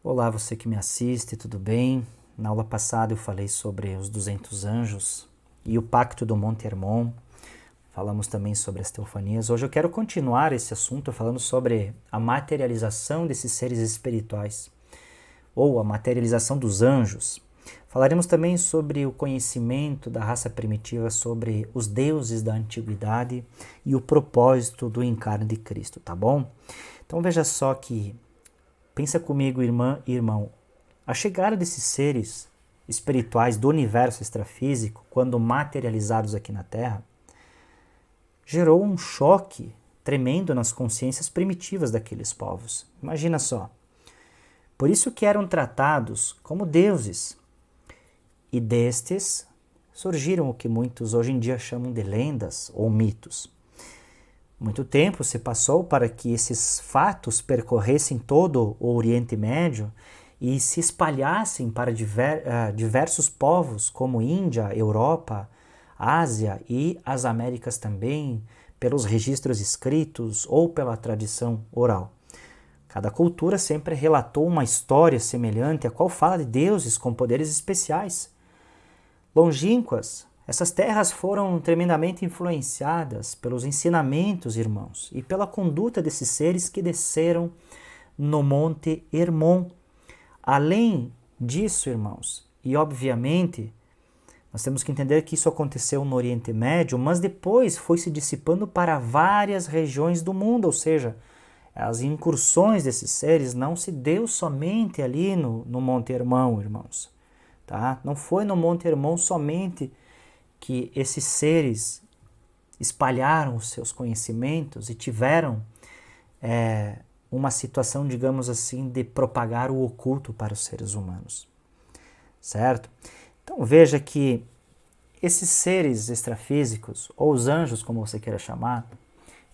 Olá, você que me assiste, tudo bem? Na aula passada eu falei sobre os 200 anjos e o pacto do Monte Hermon. Falamos também sobre as teofanias. Hoje eu quero continuar esse assunto falando sobre a materialização desses seres espirituais, ou a materialização dos anjos. Falaremos também sobre o conhecimento da raça primitiva sobre os deuses da antiguidade e o propósito do encarne de Cristo, tá bom? Então veja só que pensa comigo, irmã e irmão, a chegada desses seres espirituais do universo extrafísico, quando materializados aqui na Terra, gerou um choque tremendo nas consciências primitivas daqueles povos. Imagina só. Por isso que eram tratados como deuses. E destes surgiram o que muitos hoje em dia chamam de lendas ou mitos. Muito tempo se passou para que esses fatos percorressem todo o Oriente Médio e se espalhassem para diversos povos como Índia, Europa, Ásia e as Américas também, pelos registros escritos ou pela tradição oral. Cada cultura sempre relatou uma história semelhante a qual fala de deuses com poderes especiais. Longínquas, essas terras foram tremendamente influenciadas pelos ensinamentos, irmãos, e pela conduta desses seres que desceram no Monte Hermon. Além disso, irmãos, e obviamente, nós temos que entender que isso aconteceu no Oriente Médio, mas depois foi se dissipando para várias regiões do mundo, ou seja, as incursões desses seres não se deu somente ali no Monte Hermon, irmãos. Tá? Não foi no Monte Hermon somente que esses seres espalharam os seus conhecimentos e tiveram uma situação, digamos assim, de propagar o oculto para os seres humanos, certo? Então veja que esses seres extrafísicos, ou os anjos, como você queira chamar,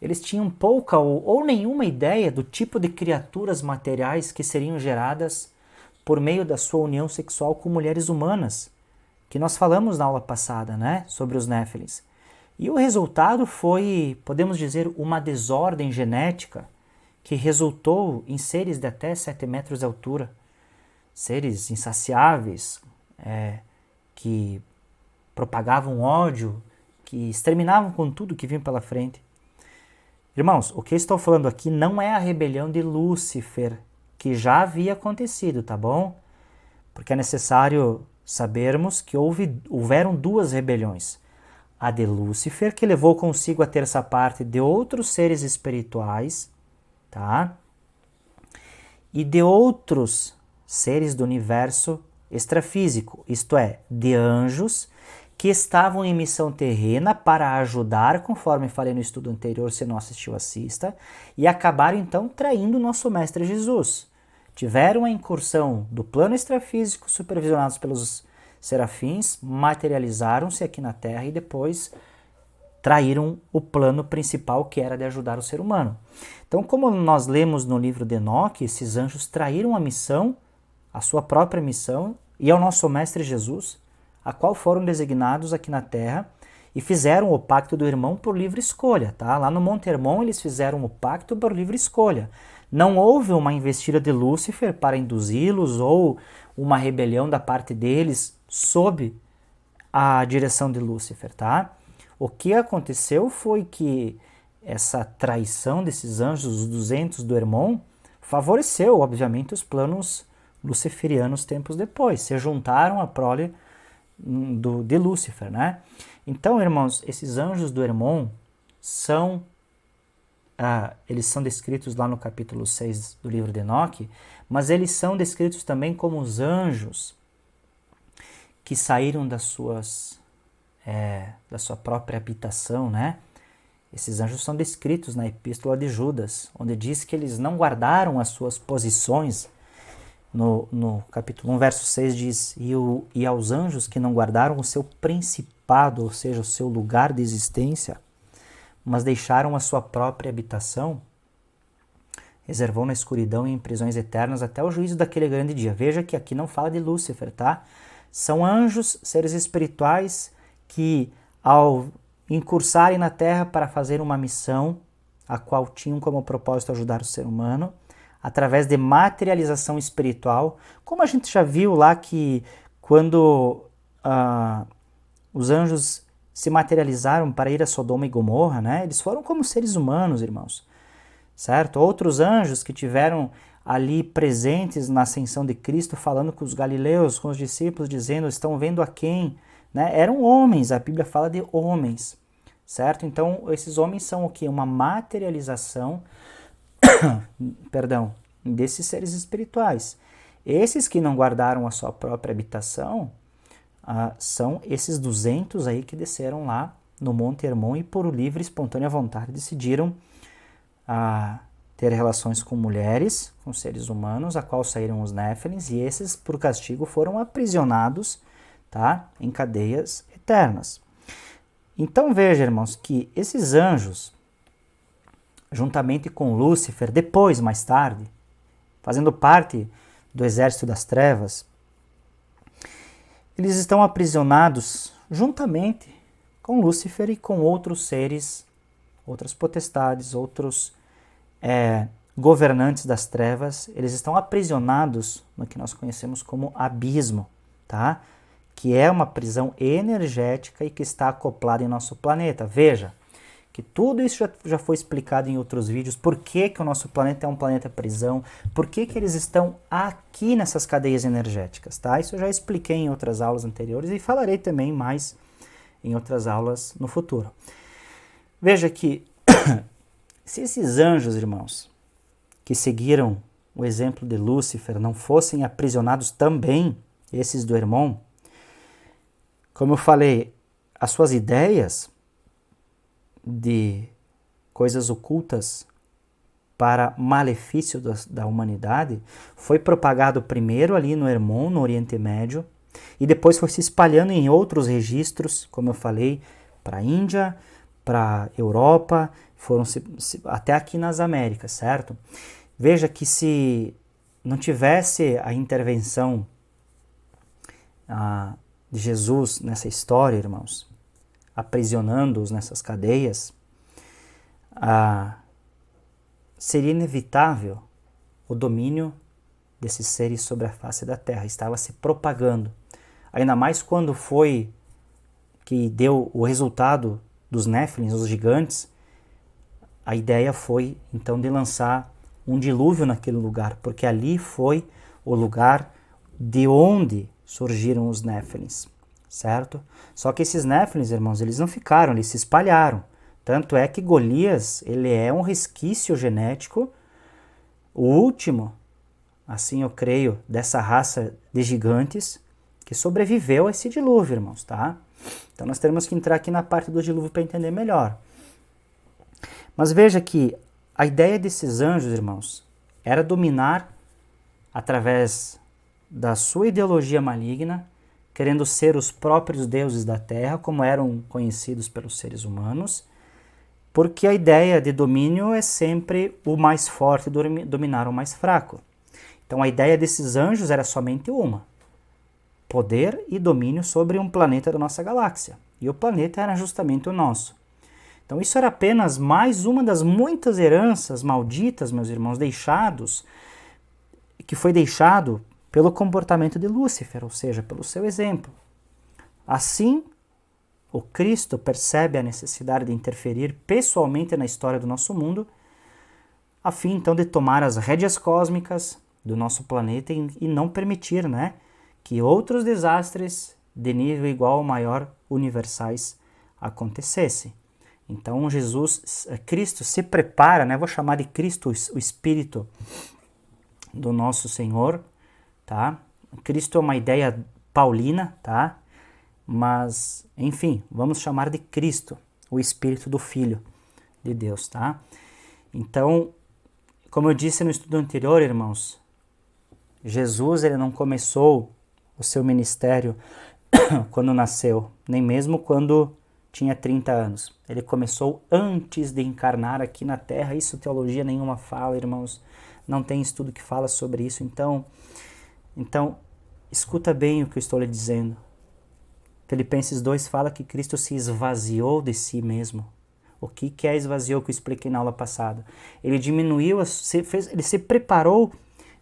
eles tinham pouca ou nenhuma ideia do tipo de criaturas materiais que seriam geradas por meio da sua união sexual com mulheres humanas, que nós falamos na aula passada, né, sobre os Néfilins. E o resultado foi, podemos dizer, uma desordem genética que resultou em seres de até 7 metros de altura, seres insaciáveis, que propagavam ódio, que exterminavam com tudo que vinha pela frente. Irmãos, o que eu estou falando aqui não é a rebelião de Lúcifer, que já havia acontecido, tá bom? Porque é necessário sabermos que houveram duas rebeliões. A de Lúcifer, que levou consigo a terça parte de outros seres espirituais, tá? E de outros seres do universo extrafísico, isto é, de anjos que estavam em missão terrena para ajudar, conforme falei no estudo anterior, se não assistiu, assista, e acabaram então traindo o nosso Mestre Jesus. Tiveram a incursão do plano extrafísico, supervisionados pelos serafins, materializaram-se aqui na Terra e depois traíram o plano principal, que era de ajudar o ser humano. Então, como nós lemos no livro de Enoque, esses anjos traíram a missão, a sua própria missão, e ao nosso Mestre Jesus, a qual foram designados aqui na Terra e fizeram o pacto do irmão por livre escolha, tá? Lá no Monte Hermon eles fizeram o pacto por livre escolha. Não houve uma investida de Lúcifer para induzi-los ou uma rebelião da parte deles sob a direção de Lúcifer, tá? O que aconteceu foi que essa traição desses anjos, os 200 do Hermon, favoreceu, obviamente, os planos luciferianos tempos depois. Se juntaram à prole de Lúcifer, né? Então, irmãos, esses anjos do Hermon eles são descritos lá no capítulo 6 do livro de Enoque, mas eles são descritos também como os anjos que saíram da sua própria habitação, né? Esses anjos são descritos na Epístola de Judas, onde diz que eles não guardaram as suas posições. No capítulo 1, verso 6 diz, e aos anjos que não guardaram o seu principado, ou seja, o seu lugar de existência, mas deixaram a sua própria habitação, reservou na escuridão e em prisões eternas até o juízo daquele grande dia. Veja que aqui não fala de Lúcifer, tá? São anjos, seres espirituais, que ao incursarem na Terra para fazer uma missão, a qual tinham como propósito ajudar o ser humano, através de materialização espiritual, como a gente já viu lá que quando os anjos se materializaram para ir a Sodoma e Gomorra, né? Eles foram como seres humanos, irmãos, certo? Outros anjos que tiveram ali presentes na ascensão de Cristo, falando com os galileus, com os discípulos, dizendo, estão vendo a quem? Né? Eram homens, a Bíblia fala de homens, certo? Então, esses homens são o quê? Uma materialização, perdão, desses seres espirituais. Esses que não guardaram a sua própria habitação, são esses 200 aí que desceram lá no Monte Hermon e por livre e espontânea vontade decidiram ter relações com mulheres, com seres humanos, a qual saíram os Néfilins, e esses, por castigo, foram aprisionados, tá, em cadeias eternas. Então veja, irmãos, que esses anjos, juntamente com Lúcifer, depois, mais tarde, fazendo parte do exército das trevas, eles estão aprisionados juntamente com Lúcifer e com outros seres, outras potestades, outros governantes das trevas. Eles estão aprisionados no que nós conhecemos como abismo, tá? Que é uma prisão energética e que está acoplada em nosso planeta. Veja que tudo isso já foi explicado em outros vídeos. Por que o nosso planeta é um planeta prisão? Por que eles estão aqui nessas cadeias energéticas, tá? Isso eu já expliquei em outras aulas anteriores e falarei também mais em outras aulas no futuro. Veja que se esses anjos, irmãos, que seguiram o exemplo de Lúcifer, não fossem aprisionados também, esses do Hermon, como eu falei, as suas ideias de coisas ocultas para malefício da humanidade foi propagado primeiro ali no Hermon, no Oriente Médio, e depois foi se espalhando em outros registros, como eu falei, para a Índia, para a Europa, foram até aqui nas Américas, certo? Veja que se não tivesse a intervenção de Jesus nessa história, irmãos, aprisionando-os nessas cadeias, seria inevitável o domínio desses seres sobre a face da terra. Estava se propagando. Ainda mais quando foi que deu o resultado dos Néfilins, os gigantes, a ideia foi então de lançar um dilúvio naquele lugar, porque ali foi o lugar de onde surgiram os Néfilins, certo? Só que esses Néfilins, irmãos, eles não ficaram, eles se espalharam. Tanto é que Golias, ele é um resquício genético, o último, assim eu creio, dessa raça de gigantes que sobreviveu a esse dilúvio, irmãos, tá? Então nós temos que entrar aqui na parte do dilúvio para entender melhor. Mas veja que a ideia desses anjos, irmãos, era dominar através da sua ideologia maligna, querendo ser os próprios deuses da terra, como eram conhecidos pelos seres humanos, porque a ideia de domínio é sempre o mais forte dominar o mais fraco. Então a ideia desses anjos era somente uma: poder e domínio sobre um planeta da nossa galáxia. E o planeta era justamente o nosso. Então isso era apenas mais uma das muitas heranças malditas, meus irmãos, que foi deixado pelo comportamento de Lúcifer, ou seja, pelo seu exemplo. Assim, o Cristo percebe a necessidade de interferir pessoalmente na história do nosso mundo, a fim então de tomar as rédeas cósmicas do nosso planeta e não permitir, né, que outros desastres de nível igual ou maior universais acontecessem. Então Cristo se prepara, né? Vou chamar de Cristo o Espírito do nosso Senhor, tá? Cristo é uma ideia paulina, tá? Mas, enfim, vamos chamar de Cristo, o Espírito do Filho de Deus, tá? Então, como eu disse no estudo anterior, irmãos, Jesus, ele não começou o seu ministério quando nasceu, nem mesmo quando tinha 30 anos. Ele começou antes de encarnar aqui na Terra. Isso teologia nenhuma fala, irmãos. Não tem estudo que fala sobre isso. Então, escuta bem o que eu estou lhe dizendo. Filipenses 2 fala que Cristo se esvaziou de si mesmo. O que é esvaziou que eu expliquei na aula passada? Ele diminuiu, ele se preparou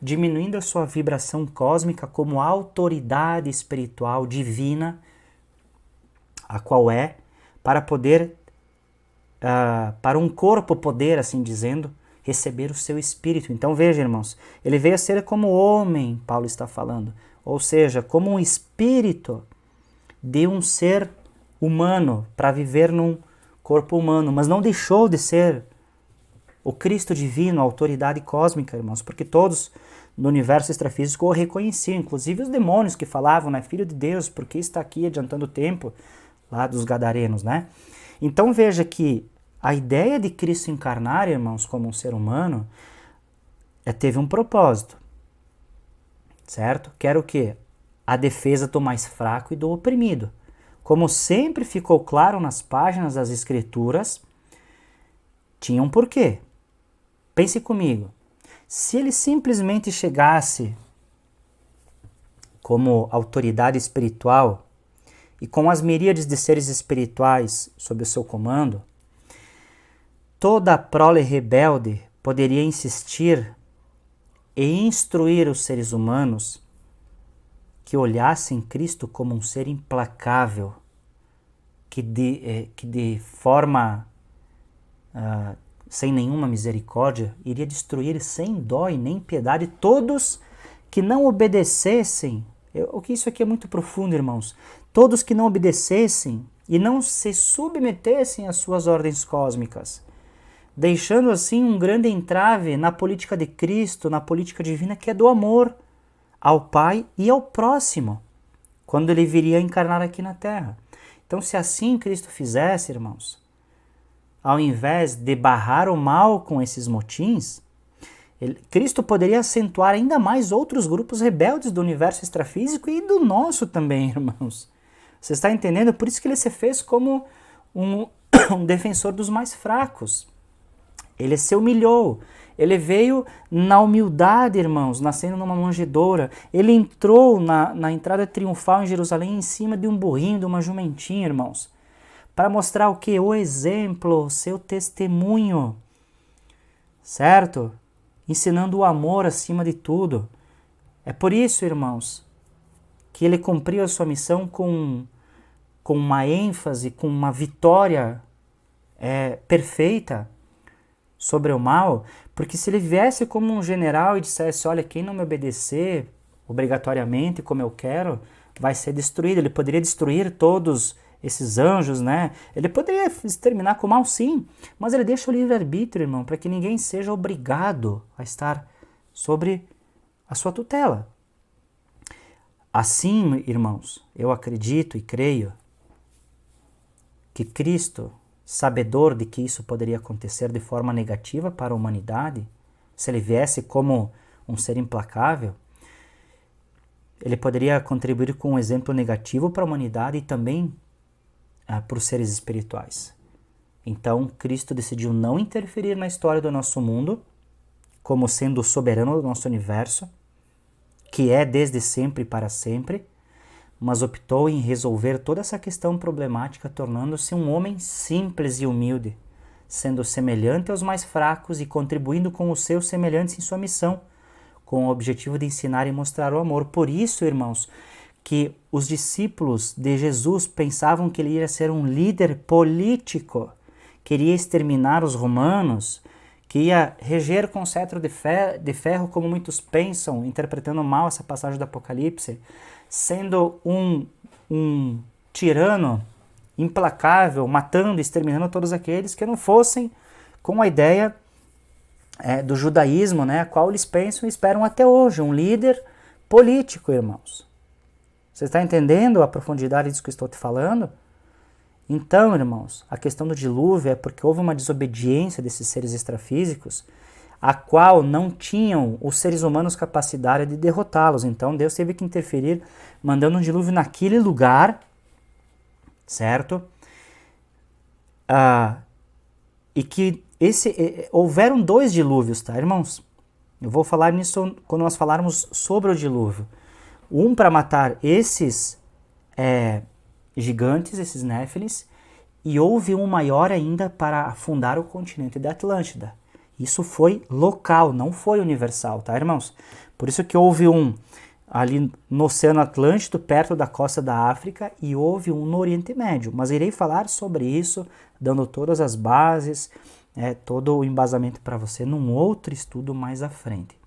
diminuindo a sua vibração cósmica como autoridade espiritual divina, a qual é, para poder, para um corpo poder, assim dizendo, receber o seu espírito. Então veja, irmãos, ele veio a ser como homem, Paulo está falando, ou seja, como um espírito de um ser humano para viver num corpo humano, mas não deixou de ser o Cristo divino, a autoridade cósmica, irmãos, porque todos no universo extrafísico o reconheciam, inclusive os demônios que falavam, né, filho de Deus, por que está aqui adiantando o tempo, lá dos gadarenos, né? Então veja que a ideia de Cristo encarnar, irmãos, como um ser humano, teve um propósito, certo? Que era o quê? A defesa do mais fraco e do oprimido. Como sempre ficou claro nas páginas das Escrituras, tinha um porquê. Pense comigo. Se ele simplesmente chegasse como autoridade espiritual e com as miríades de seres espirituais sob o seu comando, toda a prole rebelde poderia insistir e instruir os seres humanos que olhassem Cristo como um ser implacável, que de forma sem nenhuma misericórdia iria destruir sem dó e nem piedade todos que não obedecessem. O que isso aqui é muito profundo, irmãos. Todos que não obedecessem e não se submetessem às suas ordens cósmicas, deixando assim um grande entrave na política de Cristo, na política divina, que é do amor ao Pai e ao próximo, quando ele viria a encarnar aqui na Terra. Então, se assim Cristo fizesse, irmãos, ao invés de barrar o mal com esses motins, Cristo poderia acentuar ainda mais outros grupos rebeldes do universo extrafísico e do nosso também, irmãos. Você está entendendo? Por isso que ele se fez como um defensor dos mais fracos. Ele se humilhou. Ele veio na humildade, irmãos, nascendo numa manjedoura. Ele entrou na entrada triunfal em Jerusalém em cima de um burrinho, de uma jumentinha, irmãos. Para mostrar o que? O exemplo, o seu testemunho. Certo? Ensinando o amor acima de tudo. É por isso, irmãos, que ele cumpriu a sua missão com uma ênfase, com uma vitória perfeita sobre o mal, porque se ele viesse como um general e dissesse, olha, quem não me obedecer obrigatoriamente como eu quero, vai ser destruído. Ele poderia destruir todos esses anjos, né? Ele poderia exterminar com o mal, sim, mas ele deixa o livre-arbítrio, irmão, para que ninguém seja obrigado a estar sobre a sua tutela. Assim, irmãos, eu acredito e creio que Cristo, sabedor de que isso poderia acontecer de forma negativa para a humanidade, se ele viesse como um ser implacável, ele poderia contribuir com um exemplo negativo para a humanidade e também para os seres espirituais. Então, Cristo decidiu não interferir na história do nosso mundo, como sendo o soberano do nosso universo, que é desde sempre e para sempre, mas optou em resolver toda essa questão problemática tornando-se um homem simples e humilde, sendo semelhante aos mais fracos e contribuindo com os seus semelhantes em sua missão, com o objetivo de ensinar e mostrar o amor. Por isso, irmãos, que os discípulos de Jesus pensavam que ele ia ser um líder político, queria exterminar os romanos, que ia reger com cetro de ferro, como muitos pensam, interpretando mal essa passagem do Apocalipse, sendo um tirano implacável, matando, exterminando todos aqueles que não fossem com a ideia do judaísmo, né, a qual eles pensam e esperam até hoje, um líder político, irmãos. Você está entendendo a profundidade disso que eu estou te falando? Então, irmãos, a questão do dilúvio é porque houve uma desobediência desses seres extrafísicos, a qual não tinham os seres humanos capacidade de derrotá-los. Então, Deus teve que interferir, mandando um dilúvio naquele lugar, certo? E que houveram 2 dilúvios, tá, irmãos? Eu vou falar nisso quando nós falarmos sobre o dilúvio. Um para matar esses gigantes, esses néfilis, e houve um maior ainda para afundar o continente da Atlântida. Isso foi local, não foi universal, tá, irmãos? Por isso que houve um ali no Oceano Atlântico, perto da costa da África, e houve um no Oriente Médio. Mas irei falar sobre isso, dando todas as bases, todo o embasamento para você num outro estudo mais à frente.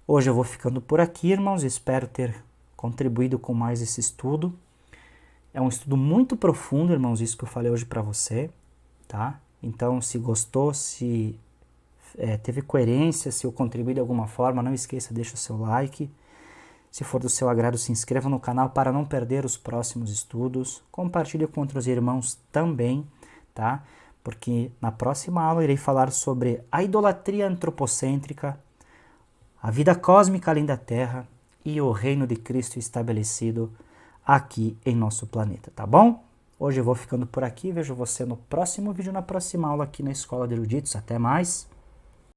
Hoje eu vou ficando por aqui, irmãos, espero ter contribuído com mais esse estudo. É um estudo muito profundo, irmãos, isso que eu falei hoje para você, tá? Então, se gostou, se teve coerência, se eu contribuí de alguma forma, não esqueça, deixa o seu like. Se for do seu agrado, se inscreva no canal para não perder os próximos estudos. Compartilhe com outros irmãos também, tá? Porque na próxima aula irei falar sobre a idolatria antropocêntrica, a vida cósmica além da Terra e o reino de Cristo estabelecido aqui em nosso planeta, tá bom? Hoje eu vou ficando por aqui, vejo você no próximo vídeo, na próxima aula aqui na Escola de Eruditos. Até mais!